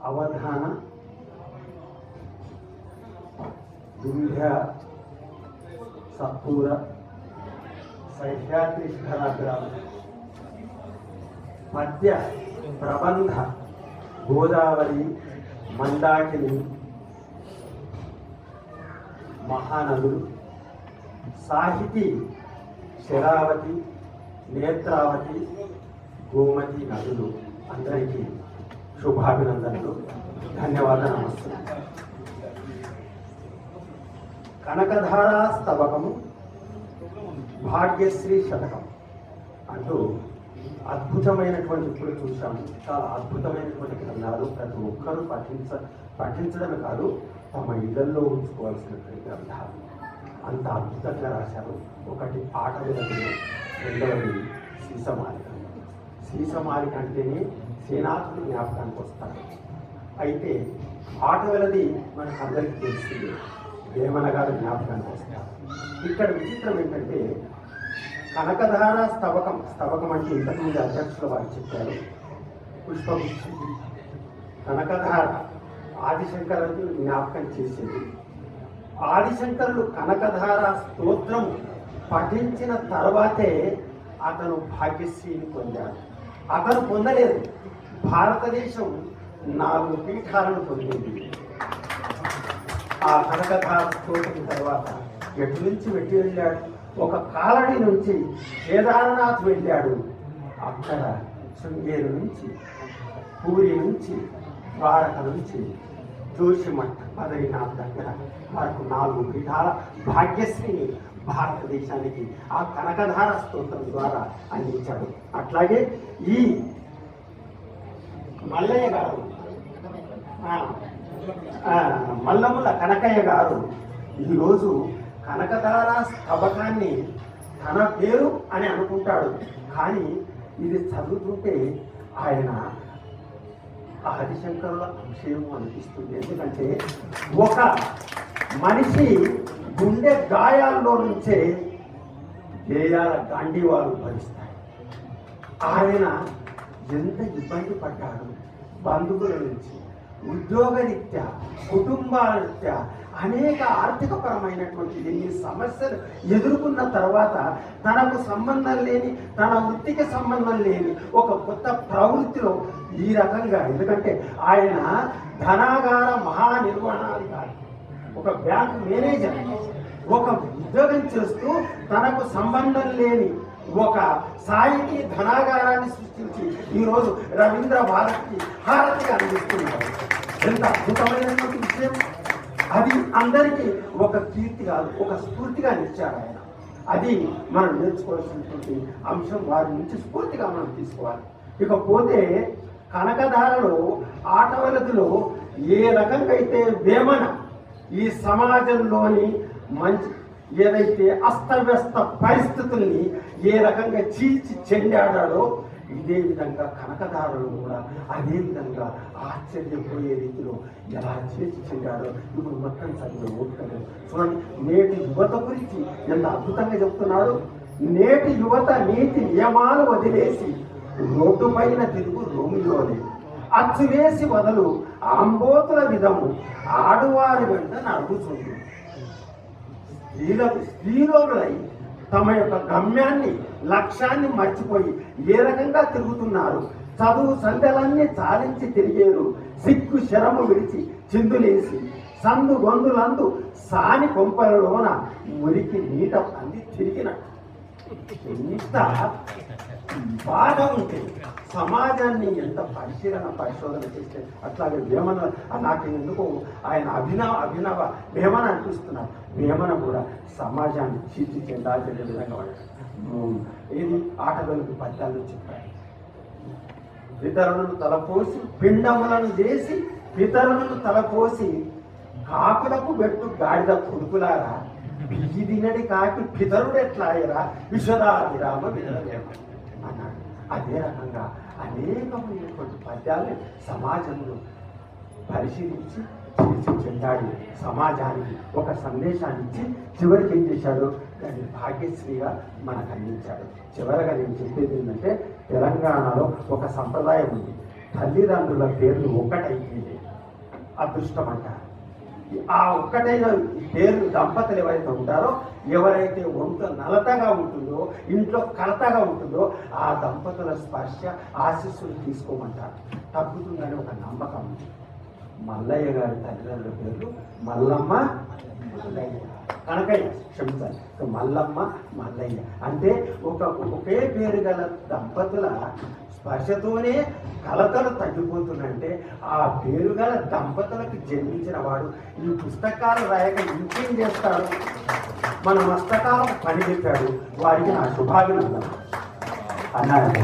అవధాన వింధ్య సత్పూర సహ్యాద్రి శిఖరాగ్రాలు పద్య ప్రబంధ గోదావరి మందాకిని మహానదులు సాహితీ శరావతి నేత్రావతి గోమతి నదులు అందరికీ శుభాభినందనలు ధన్యవాద నమస్తే. కనకధారా స్తవకము భాగ్యశ్రీ శతకం అంటూ అద్భుతమైనటువంటి ఇప్పుడు చూసాము. చాలా అద్భుతమైనటువంటి గ్రంథాలు ప్రతి ఒక్కరూ పఠించడమే కాదు తమ ఇళ్లలో ఉంచుకోవాల్సినటువంటి గ్రంథాలు. అంత అద్భుతంగా రాశారు. ఒకటి ఆట విలకులు, రెండవది సీసమాలిక. సీసమాలిక అంటేనే సేనాథుడు జ్ఞాపకానికి వస్తాడు. అయితే ఆట వెలది మనకు అందరికీ తెలిసింది, వేమన గారు జ్ఞాపకానికి వస్తారు. ఇక్కడ విచిత్రం ఏంటంటే కనకధార స్తవకం అంటే ఇంతకుముందు అధ్యక్షుల వారు చెప్పారు. పుష్పగుచ్చి కనకధార ఆదిశంకరుడు జ్ఞాపకం చేసేది. ఆదిశంకరులు కనకధార స్తోత్రం పఠించిన తర్వాతే అతను భాగ్యశ్రీని పొందాడు. అతను పొందలేదు, భారతదేశం 4 పీఠాలను పొందింది. ఆ కనకధార స్తోత్రం తర్వాత ఎటు నుంచి వెట్టి వెళ్ళాడు? ఒక కాలనీ నుంచి కేదారనాథ్ వెళ్ళాడు. అక్కడ శృంగేరి నుంచి, పూరి నుంచి, ద్వారక నుంచి జోషిమఠ్ బద్రీనాథ్ దగ్గర వరకు 4 పీఠాల భాగ్యశ్రీని భారతదేశానికి ఆ కనకధార స్తోత్రం ద్వారా అందించాడు. అట్లాగే ఈ మల్లయ్య గారు, మల్లముల కనకయ్య గారు ఈరోజు కనకధార స్తవకాన్ని తన పేరు అని అనుకుంటాడు. కానీ ఇది చదువుతుంటే ఆయన ఆదిశంకరుల అంశం అనిపిస్తుంది. ఎందుకంటే ఒక మనిషి గుండె గాయాల్లో నుంచే గేయాల గాంధీవాలు భరిస్తాయి. ఆయన ఎంత ఇబ్బంది పడ్డాడు. బంధువుల నుంచి, ఉద్యోగరీత్యా, కుటుంబాల రీత్యా అనేక ఆర్థికపరమైనటువంటి ఎన్ని సమస్యలు ఎదుర్కొన్న తర్వాత తనకు సంబంధం లేని, తన వృత్తికి సంబంధం లేని ఒక కొత్త ప్రవృత్తిలో ఈ రకంగా, ఎందుకంటే ఆయన ధనాగార మహానిర్వహణాధికారి, ఒక బ్యాంకు మేనేజర్, ఒక ఉద్యోగం చేస్తూ తనకు సంబంధం లేని ఒక సాహితీ ధనాగారాన్ని సృష్టించి ఈరోజు రవీంద్ర భారతికి హారతిగా అందిస్తున్నారు. ఎంత అద్భుతమైనటువంటి విషయం! అది అందరికీ ఒక కీర్తి కాదు, ఒక స్ఫూర్తిగా నిలిచారు ఆయన. అది మనం నేర్చుకోవాల్సినటువంటి అంశం. వారి నుంచి స్ఫూర్తిగా మనం తీసుకోవాలి. ఇకపోతే కనకధారలో ఆటవలదిలో ఏ రకంగా అయితే వేమన ఈ సమాజంలోని మంచి ఏదైతే అస్తవ్యస్త పరిస్థితుల్ని ఏ రకంగా చీల్చి చెండాడాడో ఇదే విధంగా కనకధారలు కూడా అదే విధంగా ఆశ్చర్యపోయే రీతిలో ఎలా చేసి చెందాడో ఇప్పుడు మొత్తం చదివే ఓపికలు చూడండి. నేటి యువత గురించి ఎంత అద్భుతంగా చెప్తున్నాడు. నేటి యువత నీతి నియమాలు వదిలేసి రోడ్డు పైన తిరుగు రోమిలోనే అచ్చు వేసి వదలు ఆంబోతుల విధము ఆడువారి వెంట నడుగుతుంది. స్త్రీలోనులై తమ యొక్క గమ్యాన్ని, లక్ష్యాన్ని మర్చిపోయి ఏ రకంగా తిరుగుతున్నారు. చదువు సంధ్యలన్నీ చాలించి తిరిగేరు. సిగ్గు శరము విడిచి చిందులేసి సందు గొందులందు సాని కొంపలలోన మురికి నీట అంది తిరిగినట్టు. ఎంత బాధ ఉంటే సమాజాన్ని ఎంత పరిశోధన చేస్తే అట్లాగే వేమన నాకు ఎందుకు ఆయన అభినవ వేమన అనిపిస్తున్నారు. వేమన కూడా సమాజాన్ని చీచి చెందాల్సిన విధంగా ఏది ఆటగాళ్ళకి పద్యాలు చెప్పారు. పితరులను తలపోసి పిండములను చేసి పితరులను తలపోసి కాకులకు పెట్టు గాడిద కొడుకులారా బియ్యి తినడి కాకి పితరుడు ఎట్లా అయ్యరా విశ్వదాభిరామ వినలేమ అన్నాడు. అదే రకంగా అనేకమైనటువంటి పద్యాలు సమాజంలో పరిశీలించి చేసి చెందాడు. సమాజానికి ఒక సందేశాన్ని ఇచ్చి చివరికి ఏం చేశాడు? దాన్ని భాగ్యశ్రీగా మనకు అందించాడు. చివరగా నేను చెప్పేది ఏంటంటే తెలంగాణలో ఒక సంప్రదాయం ఉంది. తల్లిదండ్రుల పేర్లు ఒకటైతే అదృష్టం అంటారు. ఆ ఒక్కటైన పేరు దంపతులు ఎవరైతే ఉంటారో, ఎవరైతే ఒంట నలతగా ఉంటుందో, ఇంట్లో కలతగా ఉంటుందో, ఆ దంపతుల స్పర్శ ఆశీస్సులు తీసుకోమంటారు. తగ్గుతుందని ఒక నమ్మకం ఉంది. మల్లయ్య గారి తల్లిదండ్రుల పేర్లు మల్లమ్మ, మల్లయ్య, కనకయ్య, క్షమించాలి, మల్లమ్మ, మల్లయ్య. అంటే ఒకే పేరు గల దంపతుల స్పర్శతోనే కలతలు తగ్గిపోతుందంటే ఆ పేరు గల దంపతులకు జన్మించిన వాడు ఈ పుస్తకాలు రాయక ఇంకేం చేస్తాడు? మన మస్తకాలకు పని చెప్పాడు. వారికి నా శుభాభినందన అన్నారు.